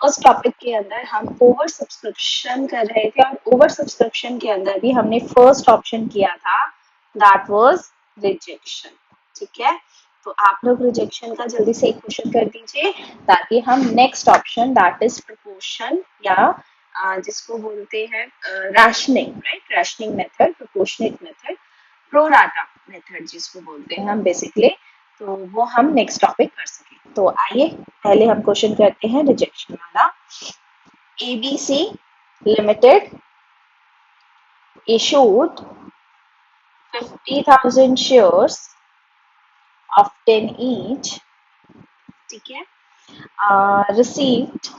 उस टॉपिक के अंदर हम ओवर सब्सक्रिप्शन कर रहे थे और ओवर सब्सक्रिप्शन के अंदर भी हमने फर्स्ट ऑप्शन किया था, दैट वाज रिजेक्शन। ठीक है, तो आप लोग रिजेक्शन का जल्दी से एक क्वेश्चन कर दीजिए ताकि हम next option that is proportion या जिसको बोलते हैं rationing, right, rationing method, proportionate method, pro rata method जिसको बोलते हैं हम बेसिकली, तो वो हम नेक्स्ट टॉपिक कर सकें। तो आइए पहले हम क्वेश्चन करते हैं रिजेक्शन वाला। ABC limited issued 50,000 shares of 10 each, ठीक है, received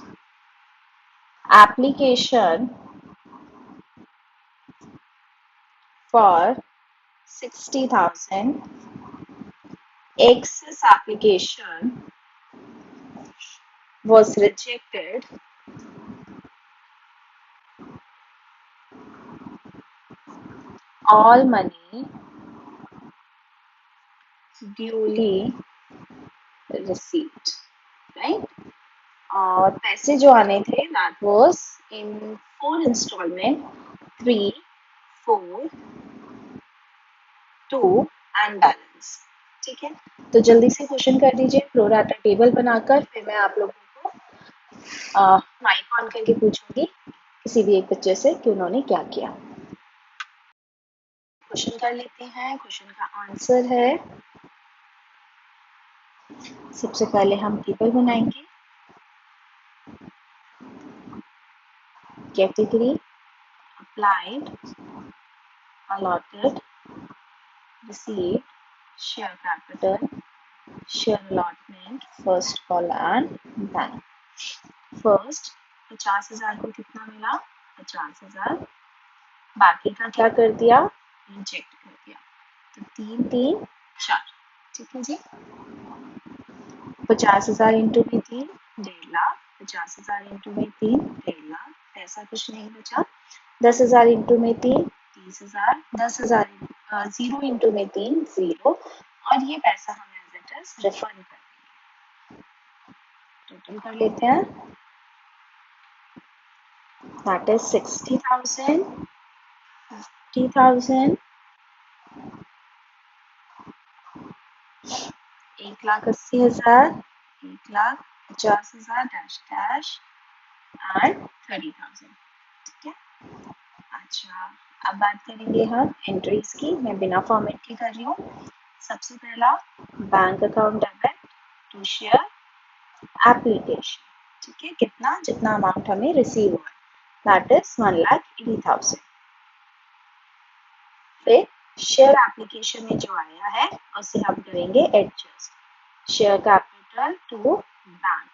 application for 60,000, excess application was rejected, all money duly received, right? और पैसे जो आने थे that was in 4 installment, 3, 4, 2 and balance. ठीक है, तो जल्दी से क्वेश्चन कर दीजिए प्रोराटा टेबल बनाकर, फिर मैं आप लोगों को माइक ऑन करके पूछूंगी किसी भी एक बच्चे से कि उन्होंने क्या किया। क्वेश्चन कर लेते हैं। क्वेश्चन का आंसर है, सबसे पहले हम टेबल बनाएंगे। Category applied, allotted, received, share capital, share allotment, first call and bank। First 50,000 को कितना मिला, 50,000, बाकी का क्या कर दिया, रिजेक्ट कर दिया, तो 3, 3, 4। ठीक है जी, 50,000 इंटू में 3, 1.5 लाख, 50,000 इंटू में 3, 1.5 लाख, पैसा कुछ नहीं बचा। 10,000 इंटू में 3, 30,000, 10,000 0 इंटू में 3, 0, और ये पैसा हम एज इट इज रिफंड कर देंगे। टोटल कर लेते हैं, that is 60,000, 50,000, 1,80,000, 1,50,000 dash dash and 30,000। ठीक है, अच्छा अब बात करेंगे हम एंट्रीज की। मैं बिना फॉर्मेट के कर रही हूँ। सबसे पहला bank account debit to share application. ठीक है, कितना, जितना अमाउंट हमें रिसीव हुआ दैट इज 1,80,000। फिर शेयर एप्लीकेशन में जो आया है उसे हम करेंगे adjust, share capital to bank.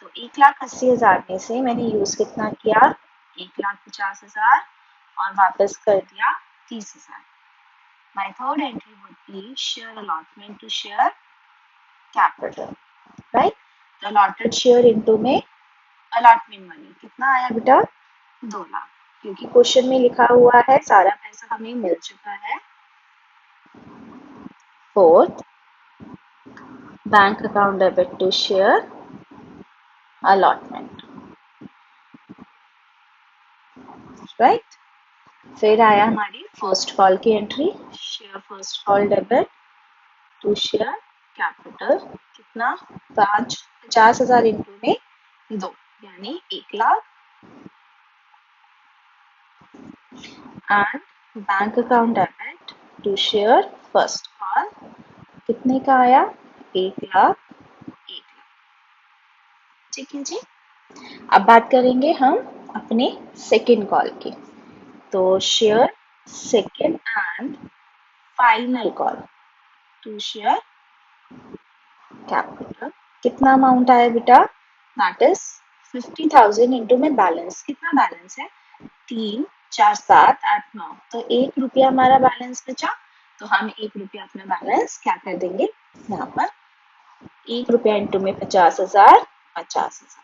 तो 1,80,000 में से मैंने यूज कितना किया, 1,50,000 और वापस कर दिया 30,000। My third entry would be share allotment to share capital, right? तो allotted share into में allotment money कितना आया बेटा, 2 लाख, क्योंकि क्वेश्चन में लिखा हुआ है सारा पैसा हमें मिल चुका है। Fourth, bank account debit to share allotment, right. फिर आया हमारी फर्स्ट कॉल की entry, share first call debit to share capital, कितना, 50,000 इंटू में 2 यानी 1 lakh, and bank account debit to share first call, कितने का आया, 1 लाख, 1 लाख। ठीक है जी, अब बात करेंगे हम अपने सेकेंड कॉल की। तो share second and final call to share capital, कितना अमाउंट आया बेटा, दैट इज 50,000 इंटू में बैलेंस, कितना बैलेंस है, 3, 4, 7, 8, 9, तो 1 रुपया हमारा बैलेंस बचा। तो हम 1 रुपया अपना बैलेंस क्या कर देंगे, यहाँ पर 1 रुपया इंटू में 50,000, 50,000,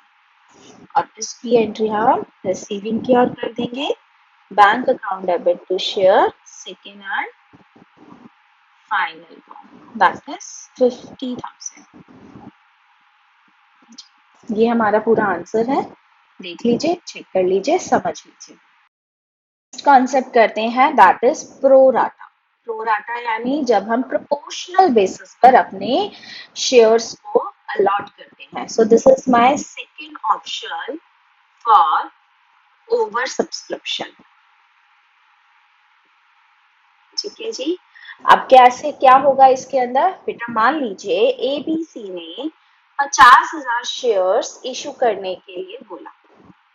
और इसकी एंट्री हम रिसीविंग की ओर कर देंगे, bank account debit to share second and final call, that is 50,000। ये हमारा पूरा आंसर है, देख लीजिए, चेक कर लीजिए, समझ लीजिए। कॉन्सेप्ट करते हैं, दैट इज प्रोराटा। प्रोराटा यानी जब हम प्रोपोर्शनल बेसिस पर अपने शेयर्स को अलॉट करते हैं। So this is my second option for over subscription. ठीक है जी। अब कैसे क्या होगा इसके अंदर, बेटा मान लीजिए एबीसी ने 50,000 शेयर्स इशू करने के लिए बोला,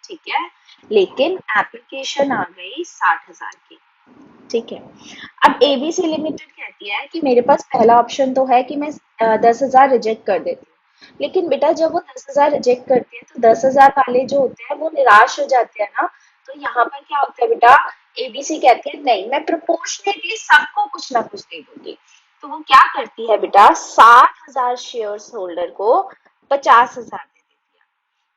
ठीक है, लेकिन एप्लीकेशन आ गई 60,000 की। ठीक है, अब एबीसी लिमिटेड कहती है कि मेरे पास पहला ऑप्शन तो है कि मैं 10,000 रिजेक्ट कर देती हूँ, लेकिन बेटा जब वो 10,000 रिजेक्ट करती है तो 10,000 वाले जो होते हैं वो निराश हो जाते हैं ना। तो यहाँ पर क्या होता है बेटा, एबीसी कहती है नहीं, मैं प्रोपोर्शनेटली सबको कुछ ना कुछ दे दूंगी। तो वो क्या करती है बेटा, 60,000 शेयर्स होल्डर को 50,000 दे देती है।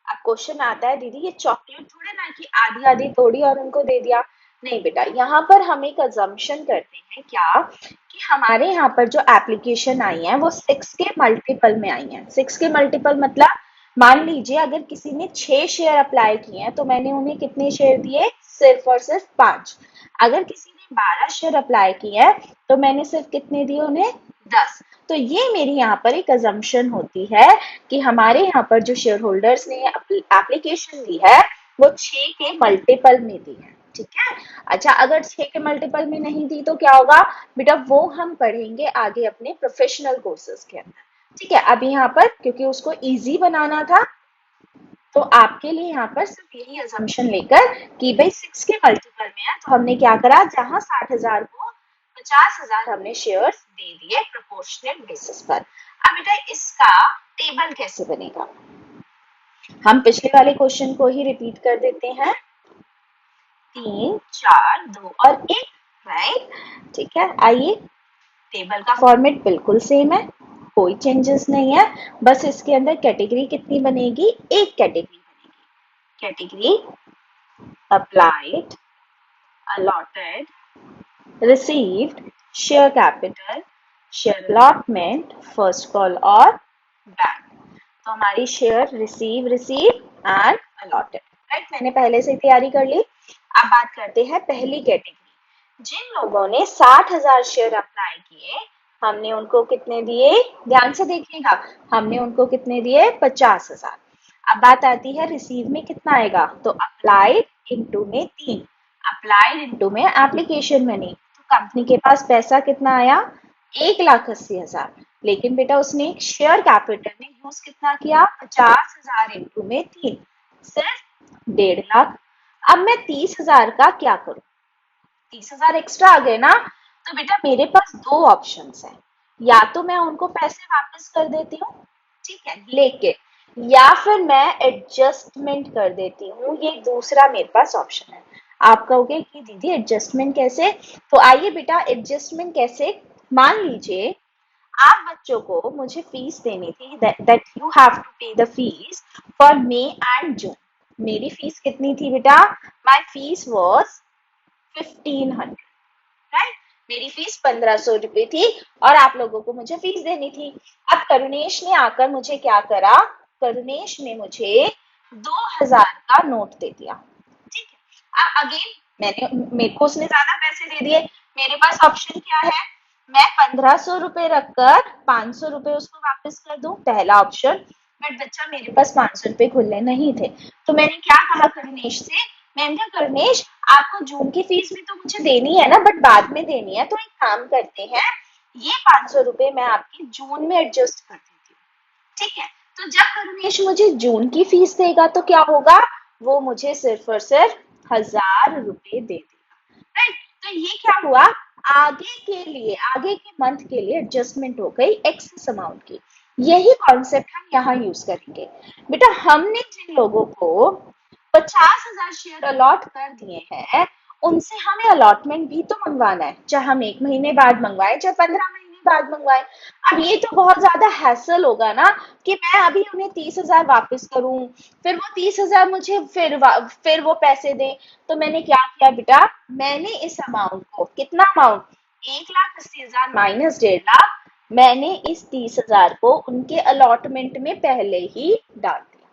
अब क्वेश्चन आता है, दीदी ये चॉकलेट थोड़े ना कि आधी आधी तोड़ी और उनको दे दिया। नहीं बेटा, यहाँ पर हम एक अजम्पशन करते हैं क्या, कि हमारे यहाँ पर जो एप्लीकेशन आई है वो 6 के मल्टीपल में आई है। 6 के मल्टीपल मतलब मान लीजिए अगर किसी ने 6 शेयर अप्लाई किए हैं तो मैंने उन्हें कितने शेयर दिए, सिर्फ और सिर्फ 5। अगर किसी ने 12 शेयर अप्लाई किए हैं तो मैंने सिर्फ कितने दिए उन्हें, 10। तो ये मेरी यहाँ पर एक अजम्पशन होती है कि हमारे यहाँ पर जो शेयर होल्डर्स ने एप्लीकेशन दी है वो 6 के मल्टीपल में दी है। ठीक है, अच्छा अगर 6 के मल्टीपल में नहीं दी तो क्या होगा बेटा, वो हम पढ़ेंगे आगे अपने प्रोफेशनल कोर्सेज के अंदर। ठीक है, अब यहाँ पर क्योंकि उसको इजी बनाना था तो आपके लिए यहाँ पर सिर्फ यही अजम्पशन लेकर कि भाई 6 के मल्टीपल में है तो हमने क्या करा, जहां 60,000 को 50,000 हमने शेयर्स दे दिए प्रोपोर्शनल बेसिस पर। अब बेटा इसका टेबल कैसे बनेगा, हम पिछले वाले क्वेश्चन को ही रिपीट कर देते हैं, 3, 4, 2 और 1, राइट। ठीक है, आइए, टेबल का फॉर्मेट बिल्कुल सेम है, कोई चेंजेस नहीं है, बस इसके अंदर कैटेगरी कितनी बनेगी, एक कैटेगरी बनेगी। Category applied, allotted, received, share capital, share allotment, first call और bank। तो हमारी share receive and allotted, right, मैंने पहले से तैयारी कर ली। अब बात करते हैं पहली कैटेगरी, जिन लोगों ने 60,000 शेयर अप्लाई किए हमने उनको कितने दिए, ध्यान से देखिएगा, हमने उनको कितने दिए, 50,000। अब बात आती है रिसीव में कितना आएगा, तो अप्लाइड इनटू में 3, अप्लाइड इनटू में एप्लीकेशन मनी, तो कंपनी के पास पैसा कितना आया, 1,80,000, लेकिन बेटा उसने शेयर कैपिटल में यूज कितना किया, 50,000 इंटू में 3, सिर्फ 1.5 लाख। अब मैं 30,000 का क्या करूं, 30,000 एक्स्ट्रा आ गए ना, तो बेटा मेरे पास दो ऑप्शंस हैं, या तो मैं उनको पैसे वापस कर देती हूँ, ठीक है, लेकिन या फिर मैं एडजस्टमेंट कर देती हूँ, ये दूसरा मेरे पास ऑप्शन है। आप कहोगे कि दीदी एडजस्टमेंट कैसे, तो आइए बेटा एडजस्टमेंट कैसे, मान लीजिए आप बच्चों को मुझे फीस देनी थी, दैट यू हैव टू पे the fees for may and June. मेरी फीस कितनी थी बेटा, माय फीस वाज 1500, राइट, मेरी फीस 1500 रुपए थी और आप लोगों को मुझे फीस देनी थी। अब करुणेश ने आकर मुझे क्या करा, करुणेश ने मुझे 2,000 का नोट दे दिया। ठीक है, अब अगेन मैंने मेरे को उसने ज्यादा पैसे दे दिए, मेरे पास ऑप्शन क्या है, मैं 1,500 रुपए रखकर 500 रुपए उसको वापस कर दूं, पहला ऑप्शन। बट बच्चा मेरे पास 500 रुपए खुले नहीं थे, तो मैंने क्या कहा करुणेश से, मैंने कहा करुणेश आपको जून की फीस भी तो मुझे देनी है ना, बट बाद में देनी है, तो एक काम करते हैं, ये 500 रुपए मैं आपकी जून में एडजस्ट कर देती हूँ। ठीक है, तो जब करुणेश मुझे जून की फीस देगा तो क्या होगा, वो मुझे सिर्फ और सिर्फ 1,000 रुपए दे देगा, राइट। तो ये क्या हुआ, आगे के लिए आगे के मंथ के लिए एडजस्टमेंट हो गई एक्सेस अमाउंट की। यही कॉन्सेप्ट हम यहाँ यूज करेंगे। बेटा हमने जिन लोगों को 50,000 शेयर अलॉट कर दिए हैं उनसे हमें अलॉटमेंट भी तो मंगवाना है, चाहे हम 1 महीने बाद मंगवाए चाहे 15 महीने बाद मंगवाए। अब ये तो बहुत ज्यादा हैसल होगा ना कि मैं अभी उन्हें 30,000 वापस करूं, फिर वो 30,000 मुझे फिर वो पैसे दें। तो मैंने क्या किया बेटा, मैंने इस अमाउंट को, कितना अमाउंट, 1,80,000 माइनस 1.5 लाख, मैंने इस 30,000 को उनके अलॉटमेंट में पहले ही डाल दिया।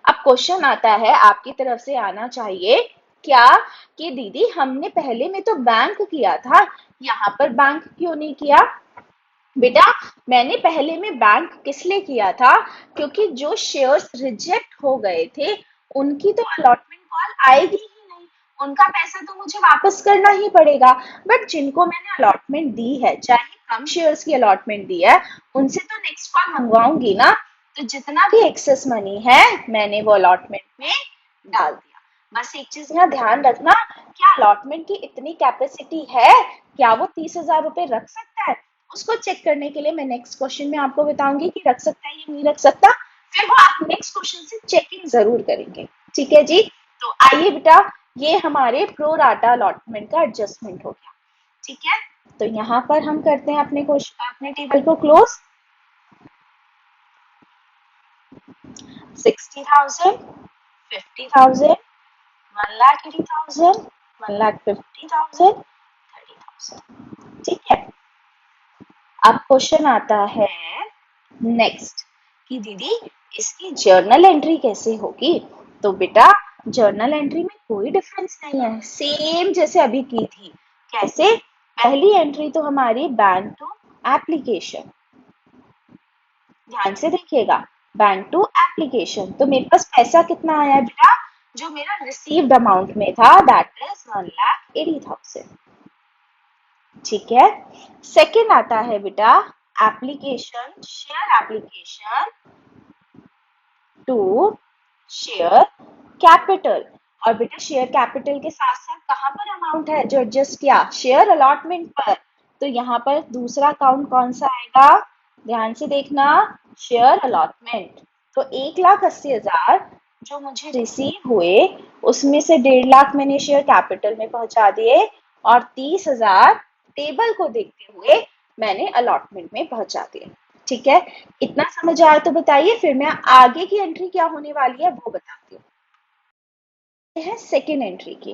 अब क्वेश्चन आता है आपकी तरफ से आना चाहिए क्या कि दीदी हमने पहले में तो बैंक किया था, यहाँ पर बैंक क्यों नहीं किया? बेटा मैंने पहले में बैंक किस लिए किया था, क्योंकि जो शेयर्स रिजेक्ट हो गए थे उनकी तो अलॉटमेंट कॉल आएगी ही नहीं, उनका पैसा तो मुझे वापस करना ही पड़ेगा। बट जिनको मैंने अलॉटमेंट दी है, चाहे कम शेयर्स की अलॉटमेंट दी है, उनसे तो नेक्स्ट कॉल मंगवाऊंगी ना, तो जितना भी एक्सेस मनी है मैंने वो अलॉटमेंट में डाल दिया। बस एक चीज यहाँ ध्यान रखना, क्या अलॉटमेंट की इतनी कैपेसिटी है, क्या वो 30,000 रुपए रख सकता है? उसको चेक करने के लिए मैं नेक्स्ट क्वेश्चन में आपको बताऊंगी कि रख सकता है या नहीं रख सकता, फिर वो आप नेक्स्ट क्वेश्चन से चेकिंग जरूर करेंगे। ठीक है जी, तो आइए बेटा, ये हमारे प्रो राटा अलॉटमेंट का एडजस्टमेंट हो गया। ठीक है, तो यहाँ पर हम करते हैं अपने क्वेश्चन, अपने टेबल को क्लोज। 60,000, 50,000, 1,80,000, 1,50,000, 30,000। ठीक है, अब क्वेश्चन आता है नेक्स्ट कि दीदी इसकी जर्नल एंट्री कैसे होगी? तो बेटा जर्नल एंट्री में कोई डिफरेंस नहीं है, सेम जैसे अभी की थी। कैसे? पहली एंट्री तो हमारी बैंक टू एप्लीकेशन, ध्यान से देखिएगा, बैंक टू एप्लीकेशन। तो मेरे पास पैसा कितना आया बेटा, जो मेरा रिसीव्ड अमाउंट में था, दैट इज 1,80,000। ठीक है, सेकंड आता है बेटा application, share application to share capital. और बेटा शेयर कैपिटल के साथ साथ कहां पर अमाउंट है जो एडजस्ट किया? शेयर अलॉटमेंट पर। तो यहाँ पर दूसरा अकाउंट कौन सा आएगा? ध्यान से देखना, शेयर अलॉटमेंट। तो 1,80,000 जो मुझे रिसीव हुए उसमें से 1.5 लाख मैंने शेयर कैपिटल में पहुंचा दिए और 30,000 टेबल को देखते हुए मैंने अलॉटमेंट में पहुंचा दिए। ठीक है, इतना समझ आया तो बताइए, फिर मैं आगे की एंट्री क्या होने वाली है वो बताती हूँ। है सेकेंड एंट्री की,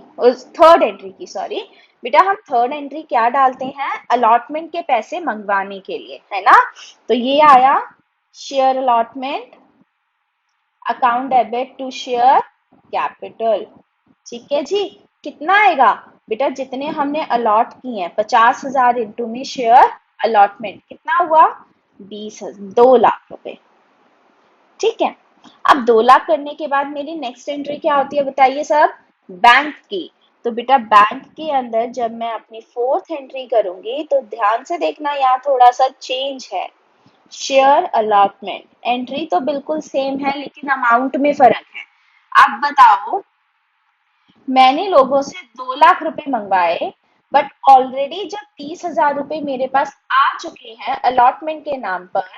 थर्ड एंट्री की, सॉरी बेटा, हम थर्ड एंट्री क्या डालते हैं? अलॉटमेंट के पैसे मंगवाने के लिए, है ना। तो ये आया share allotment, account debit to share capital. ठीक है जी, कितना आएगा बेटा? जितने हमने अलॉट किए हैं 50,000 इंटू में शेयर अलॉटमेंट, कितना हुआ? 2 लाख रुपए। ठीक है, अब 2 लाख करने के बाद मेरी नेक्स्ट एंट्री क्या होती है बताइए सब? बैंक की। तो बेटा बैंक के अंदर जब मैं अपनी फोर्थ एंट्री करूंगी तो ध्यान से देखना, यहाँ थोड़ा सा चेंज है। शेयर अलॉटमेंट एंट्री तो बिल्कुल सेम है लेकिन अमाउंट में फर्क है। अब बताओ, मैंने लोगों से 2 लाख रुपए मंगवाए, बट ऑलरेडी जब 30,000 रुपए मेरे पास आ चुके हैं अलॉटमेंट के नाम पर,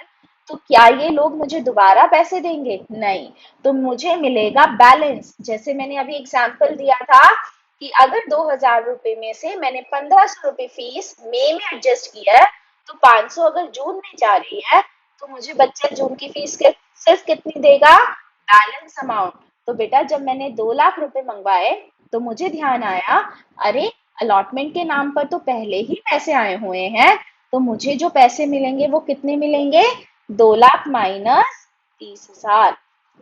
तो क्या ये लोग मुझे दोबारा पैसे देंगे? नहीं, तो मुझे मिलेगा बैलेंस। जैसे मैंने अभी एग्जांपल दिया था कि अगर 2,000 रुपए में से मैंने 1,500 रुपए फीस मई में एडजस्ट किया है, तो 500 अगर जून में जा रही है, तो मुझे बच्चा जून की फीस के सिर्फ कितनी देगा? Balance amount. तो बेटा जब मैंने 2 लाख रुपए मंगवाए तो मुझे ध्यान आया, अरे अलॉटमेंट के नाम पर तो पहले ही पैसे आए हुए हैं, तो मुझे जो पैसे मिलेंगे वो कितने मिलेंगे? 2 लाख माइनस 30,000,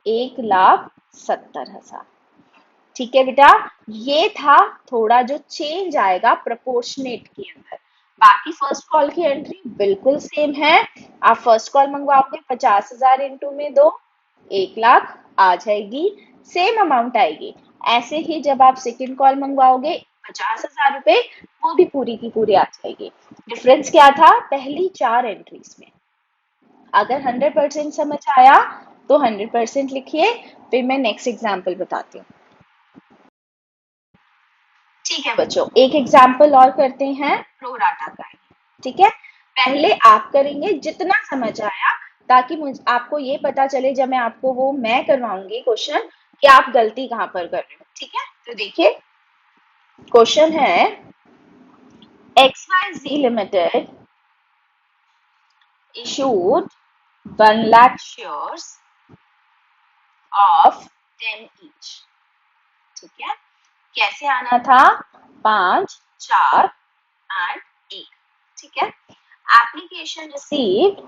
1,70,000। ठीक है बेटा, ये था थोड़ा जो चेंज आएगा प्रोपोर्शनेट के अंदर। बाकी फर्स्ट कॉल की एंट्री बिल्कुल सेम है। आप फर्स्ट कॉल मंगवाओगे 50,000 इंटू में 2, 1 लाख आ जाएगी, सेम अमाउंट आएगी। ऐसे ही जब आप सेकेंड कॉल मंगवाओगे 50,000 रुपए, वो भी पूरी की पूरी आ जाएगी। डिफरेंस क्या था पहली 4 एंट्रीज में? अगर 100% समझ आया तो 100% लिखिए, फिर मैं नेक्स्ट एग्जाम्पल बताती हूँ। ठीक है बच्चों, एक एग्जाम्पल और करते हैं प्रो डाटा का। ठीक है, पहले आप करेंगे जितना समझ आया, ताकि मुझे आपको ये पता चले जब मैं आपको वो मैं करवाऊंगी क्वेश्चन कि आप गलती कहाँ पर कर रहे हो। ठीक है, तो देखिए क्वेश्चन है, XYZ limited issued 1 lakh shares of 10 each। ठीक है, कैसे आना था? 5, 4 एंड 1। ठीक है, application received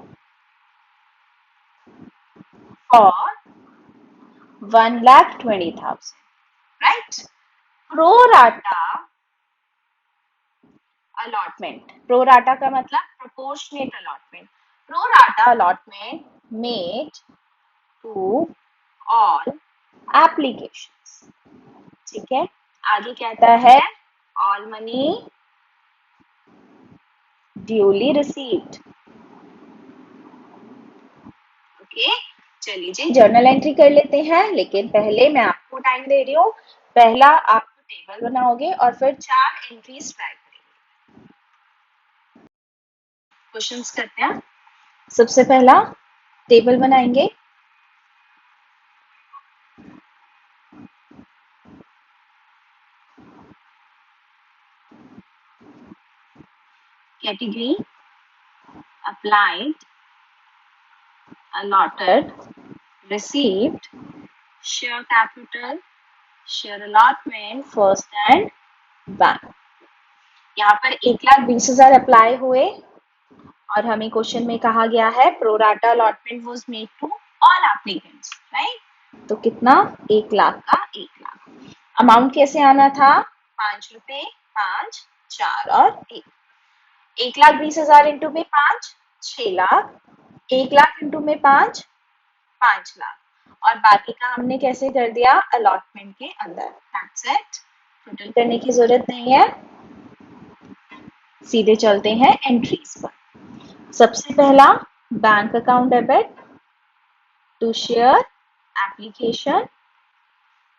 for 1,20,000, right? Pro rata allotment. Pro rata का मतलब proportionate allotment. Pro rata allotment made to all applications. ठीक है, आगे कहता है all money duly received. Okay, चलिए जी जर्नल एंट्री कर लेते हैं, लेकिन पहले मैं आपको टाइम दे रही हूँ। पहला आप टेबल बनाओगे और फिर 4 एंट्रीज ट्राई करेंगे। क्वेश्चंस करते हैं। सबसे पहला टेबल बनाएंगे। Category applied, allotted, received, share capital, share allotment, first and back. यहाँ पर 1,20,000 अप्लाई हुए और हमें क्वेश्चन में कहा गया है pro rata allotment was made to all applicants, right? तो कितना? 1,00,000 का 1,00,000। अमाउंट कैसे आना था? 5 रुपए, 5, 4 और 1। 1,20,000 इंटू में 5, 6 लाख। 1,00,000 इंटू में 5, 5 लाख। और बाकी का हमने कैसे कर दिया? अलॉटमेंट के अंदर। दैट्स इट, टोटल करने की जरूरत नहीं है, सीधे चलते हैं एंट्रीज पर। सबसे पहला bank account debit to share application,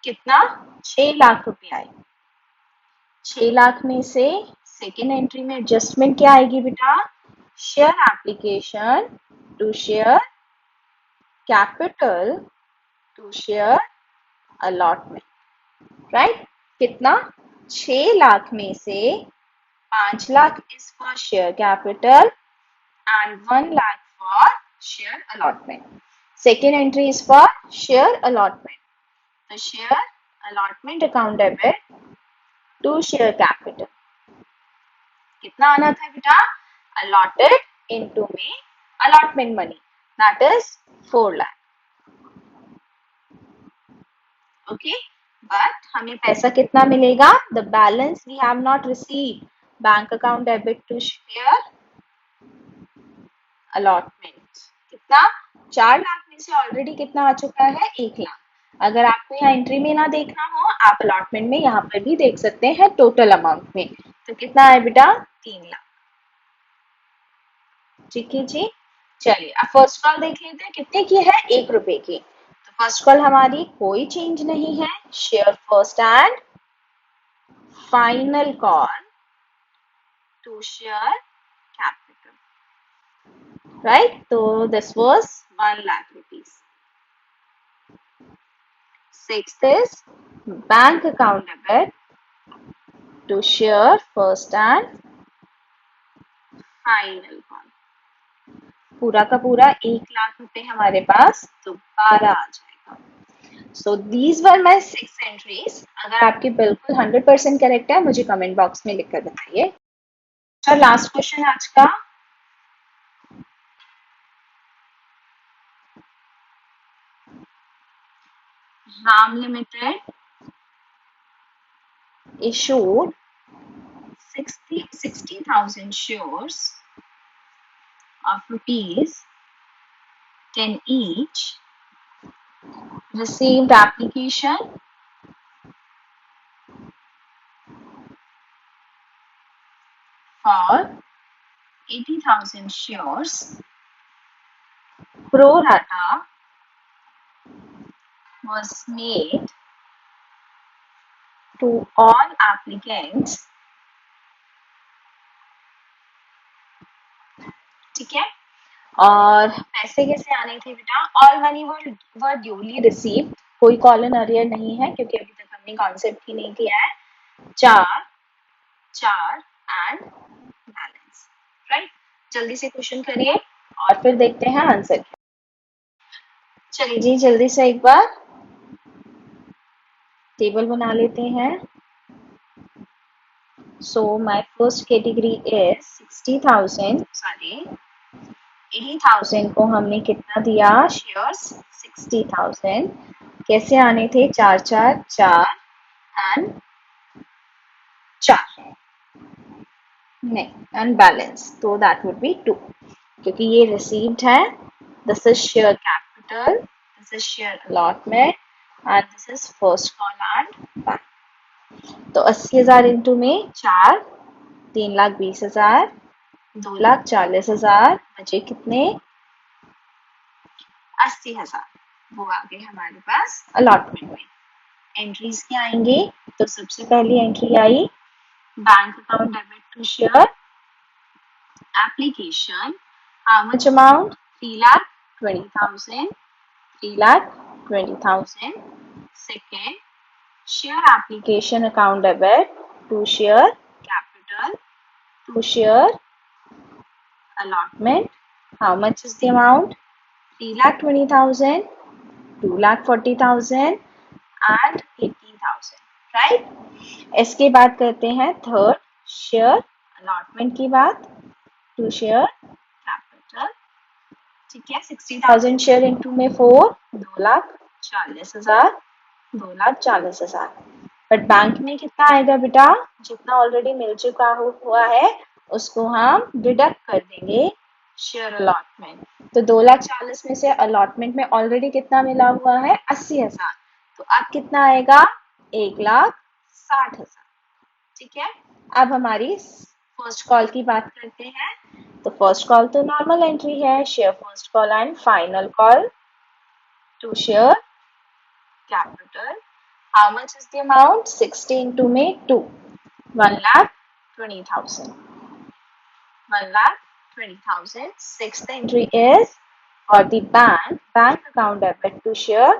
कितना? 6 लाख रुपए आए। 6 लाख में से सेकेंड एंट्री में एडजस्टमेंट क्या आएगी बेटा? Share application to share capital to share allotment, right? कितना? 6 लाख में से 5 lakh is for share capital and 1 lakh for share allotment. Second entry is for share allotment. The share allotment account debit to share capital. कितना आना था बेटा? Allotted into में allotment money, that is 4 lakh. Okay, but हमें पैसा कितना मिलेगा? The balance we have not received. Bank account debit to share allotment कितना? 4 लाख में से ऑलरेडी कितना आ चुका है? 1 लाख। अगर आपको यहाँ एंट्री में ना देखना हो, आप अलॉटमेंट में यहाँ पर भी देख सकते हैं टोटल अमाउंट में। तो कितना है बेटा? 3 लाख। ठीक है जी, चलिए अब फर्स्ट कॉल देख लेते हैं कितने की है? 1 रुपए की। तो फर्स्ट कॉल हमारी कोई चेंज नहीं है, share first and final call to share capital, right? So this was 1 lakh rupees. Sixth is bank account debit to share first and final call. पूरा का पूरा 1 लाख रुपए हमारे पास, तो 12 आ जाएगा। So these were my 6 entries. अगर आपकी बिल्कुल 100% करेक्ट है, मुझे कमेंट बॉक्स में लिखकर बताइए। और लास्ट क्वेश्चन आज का, Ram Limited issued 60,000 shares of rupees 10 each, received application for 80,000 shares pro rata was made to all applicants. ठीक है, और पैसे कैसे आने थे बेटा? ऑल मनी वर ड्यूली रिसीव्ड, कोई कॉलन अरियर नहीं है क्योंकि अभी तक हमने कॉन्सेप्ट ही नहीं किया है। 4 एंड बैलेंस, राइट? जल्दी से क्वेश्चन करिए और फिर देखते हैं आंसर। चलिए जी जल्दी से एक बार टेबल बना लेते हैं। So my first category is 80,000 को हमने कितना दिया? शेयर्स 60,000। कैसे आने थे? 4 4 4 एंड 4 नहीं, एंड बैलेंस, तो दैट वुड बी 2, क्योंकि ये रिसीव्ड है. This is share capital, this is share allotment and this is first call and bank. तो 80,000 इंटू में 4, 3,20,000, 2,40,000, बचे कितने? 80,000. वो आ गए हमारे पास अलॉटमेंट में. एंट्रीज क्या आएंगे? तो सबसे पहली एंट्री आई bank account debit to share application. How much amount? 3,20,000. 3,20,000. Second, share application account debit to share capital to share allotment. How much is the amount? 3,20,000, 2,40,000 and 80,000. Right? इसके बाद करते हैं थर्ड शेयर अलॉटमेंट की बात. To share capital, ठीक है. 60,000 share into में 4, 2,40,000, 2,40,000. But bank में कितना आएगा बेटा? जितना ऑलरेडी मिल चुका हुआ है उसको हम डिडक्ट कर देंगे शेयर अलॉटमेंट. तो 2,40,000 में से अलॉटमेंट में ऑलरेडी कितना मिला हुआ है? 80,000. तो अब कितना आएगा? 1,60,000. ठीक है. अब हमारी फर्स्ट कॉल की बात करते हैं. तो फर्स्ट कॉल तो नॉर्मल एंट्री है, share first call and final call to share capital. How much is the amount? 60 into में 2, 1,20,000. 1,20,000. Sixth entry is for the bank account debit to share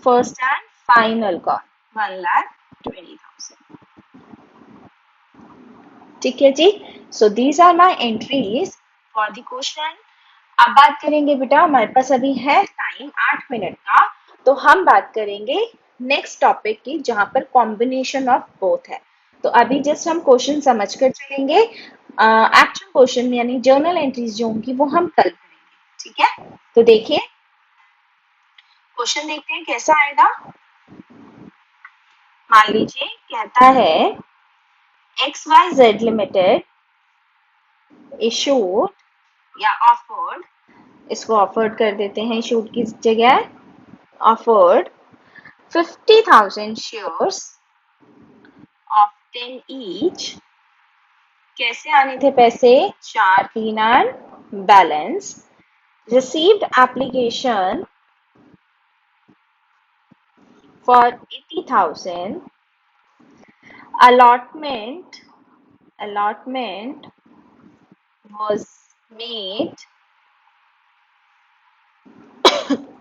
first and final call, 1,20,000. ठीक है जी. So these are my entries for the question. अब बात करेंगे बेटा, हमारे पास अभी है टाइम 8 मिनट का, तो हम बात करेंगे नेक्स्ट टॉपिक की जहां पर कॉम्बिनेशन ऑफ बोथ है. तो अभी जस्ट हम क्वेश्चन समझ कर चलेंगे. एक्चुअल क्वेश्चन यानी जर्नल एंट्रीज जो होंगी वो हम कल करेंगे. ठीक है. तो देखिए क्वेश्चन देखते हैं कैसा आएगा. मान लीजिए कहता है XYZ Limited issued या offered, इसको ऑफर्ड कर देते हैं, इशूड की जगह ऑफर्ड 50,000 शेयर्स ऑफ 10 ईच. कैसे आने थे पैसे? 4, 3 and balance. Received application for 80,000. allotment was made.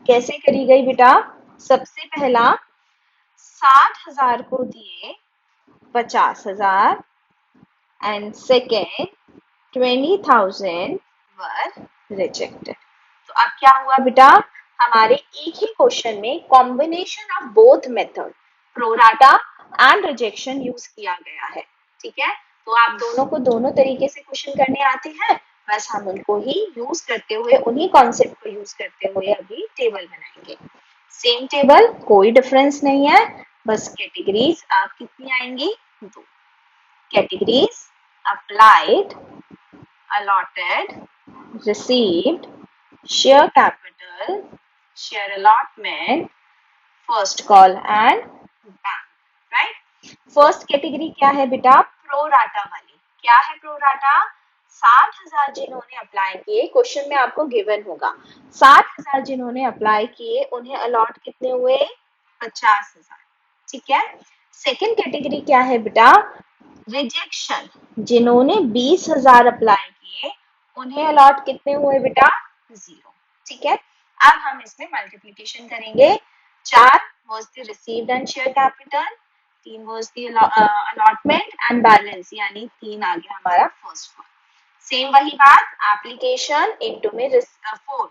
कैसे करी गई बेटा? सबसे पहला 60,000 को दिए 50,000 एंड सेकेंड 20,000 वर रिजेक्टेड. तो अब क्या हुआ बेटा? हमारे एक ही क्वेश्चन में combination of both method pro rata and rejection use किया गया है. ठीक है. तो आप दोनों को दोनों तरीके से क्वेश्चन करने आते हैं, बस हम उनको ही यूज करते हुए, उन्हीं कॉन्सेप्ट को यूज करते हुए अभी टेबल बनाएंगे. सेम टेबल, कोई डिफरेंस नहीं है, बस कैटेगरीज आप कितनी आएंगी? 2 categories. Applied, allotted, received, share capital, share allotment, first call and bank. Right. First category क्या है बेटा? प्रोराटा वाली. क्या है प्रोराटा? 60,000 जिन्होंने अप्लाई किए, क्वेश्चन में आपको गिवन होगा 60,000 जिन्होंने अप्लाई किए उन्हें अलॉट कितने हुए? 50,000. ठीक है. सेकेंड कैटेगरी क्या है बेटा? रिजेक्शन. जिन्होंने 20,000 अप्लाई किए उन्हें अलॉट कितने हुए बेटा? 0. ठीक है. अब हम इसमें मल्टीप्लीकेशन करेंगे. 4 was the received and share capital, 3 was the allotment and balance, यानी 3 आ गया हमारा फर्स्ट कॉल. सेम वही बात, एप्लीकेशन इनटू में 4,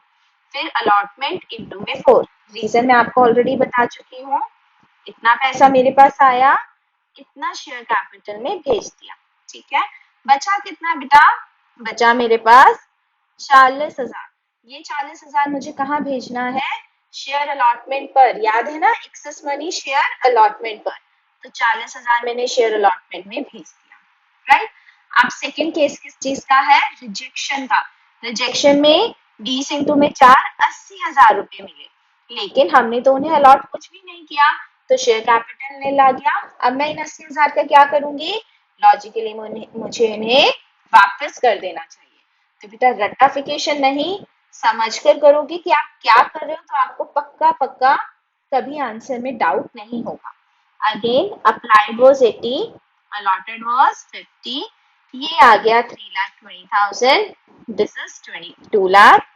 फिर अलॉटमेंट इनटू में 4. रीजन मैं आपको ऑलरेडी बता चुकी हूँ. इतना पैसा मेरे पास आया, इतना शेयर कैपिटल में भेज दिया. ठीक है. बचा कितना बेटा? बचा मेरे पास 40,000. ये 40,000 मुझे कहाँ भेजना है? शेयर अलॉटमेंट पर, याद है ना, एक्सेस मनी शेयर अलॉटमेंट पर, तो 40,000 मैंने शेयर अलॉटमेंट में भेज दिया, राइट। अब सेकंड केस किस चीज का है, रिजेक्शन का। रिजेक्शन में 20 इंटू में 4, 80,000 रुपए मिले, लेकिन हमने तो उन्हें अलॉट कुछ भी नहीं किया, तो शेयर कैपिटल ने ला गया। अब मैं इन 80,000 का क्या करूंगी, लॉजिकली मुझे इन्हें वापस कर देना चाहिए। तो बेटा रेक्टिफिकेशन नहीं, समझकर करोगे कि आप क्या कर रहे हो, तो आपको पक्का पक्का कभी आंसर में डाउट नहीं होगा। Again applied was 80, allotted was 50, ये आ गया 3,20,000, this is 22 lakh,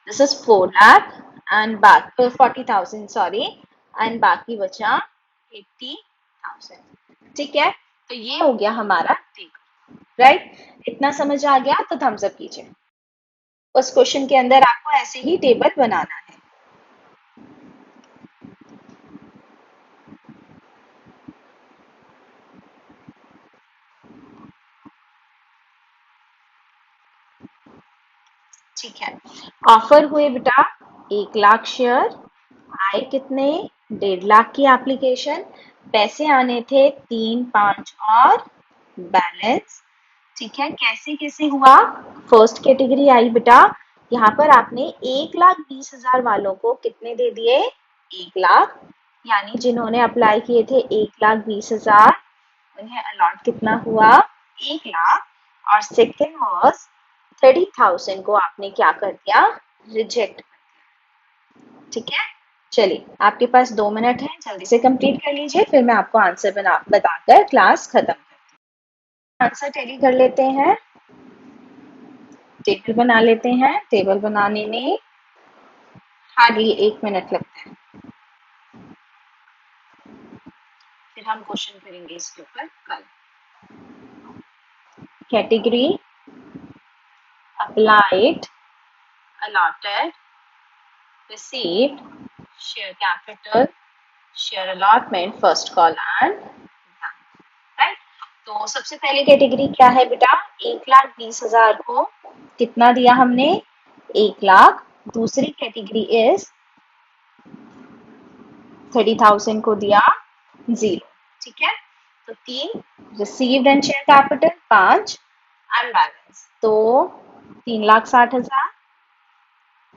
this is 4 lakh and बाकी 40,000 सॉरी, एंड बाकी बचा 80,000। ठीक है, तो ये हो गया हमारा टेबल, राइट। इतना समझ आ गया तो थम्स अप कीजिए। उस क्वेश्चन के अंदर आपको ऐसे ही टेबल बनाना है। ठीक है, ऑफर हुए बेटा 1 लाख शेयर, आए कितने, 1.5 लाख की एप्लीकेशन, पैसे आने थे 3, 5 और बैलेंस। ठीक है, कैसे कैसे हुआ, फर्स्ट कैटेगरी आई बेटा, यहाँ पर आपने 1,20,000 वालों को कितने दे दिए, 1 लाख, यानी जिन्होंने अप्लाई किए थे 1,20,000, उन्हें अलॉट कितना हुआ, 1 लाख। और सेकेंड वॉज 30,000 को आपने क्या कर दिया, रिजेक्ट कर दिया। ठीक है, चलिए आपके पास 2 मिनट है, जल्दी से कंप्लीट कर लीजिए, फिर मैं आपको आंसर बताकर क्लास खत्म करती हूँ। आंसर टैली कर लेते हैं, टेबल बना लेते हैं। टेबल बनाने में हार्डली 1 मिनट लगता है, फिर हम क्वेश्चन करेंगे इसके ऊपर कल। Category, applied, allotted, received, share capital, share allotment, first call and done, right? तो सबसे पहली कैटेगरी क्या है बेटा, 1,20,000 को कितना दिया हमने, 1 लाख। दूसरी कैटेगरी इज 30,000 को दिया 0। ठीक है, तो 3 received and share capital, 5 and balance, तो 3,60,000,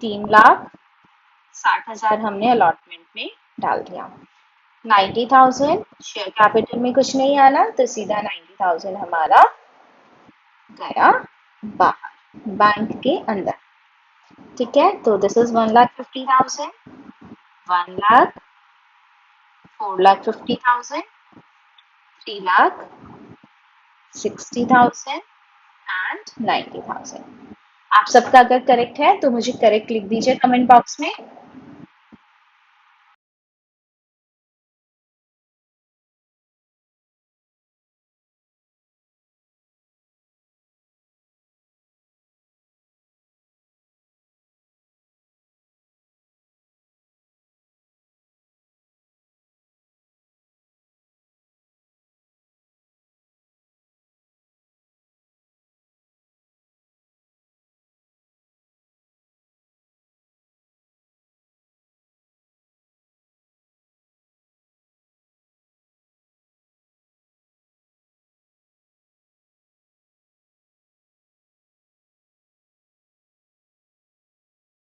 3,60,000 हमने अलॉटमेंट में डाल दिया। 90,000 शेयर कैपिटल में कुछ नहीं आना, तो सीधा 90,000 हमारा गया बाहर बैंक के अंदर। ठीक है, तो दिस इज 1,50,000, 1 लाख, 4,50,000, 3,60,000 एंड 90,000। आप सबका अगर करेक्ट है तो मुझे करेक्ट लिख दीजिए कमेंट बॉक्स में।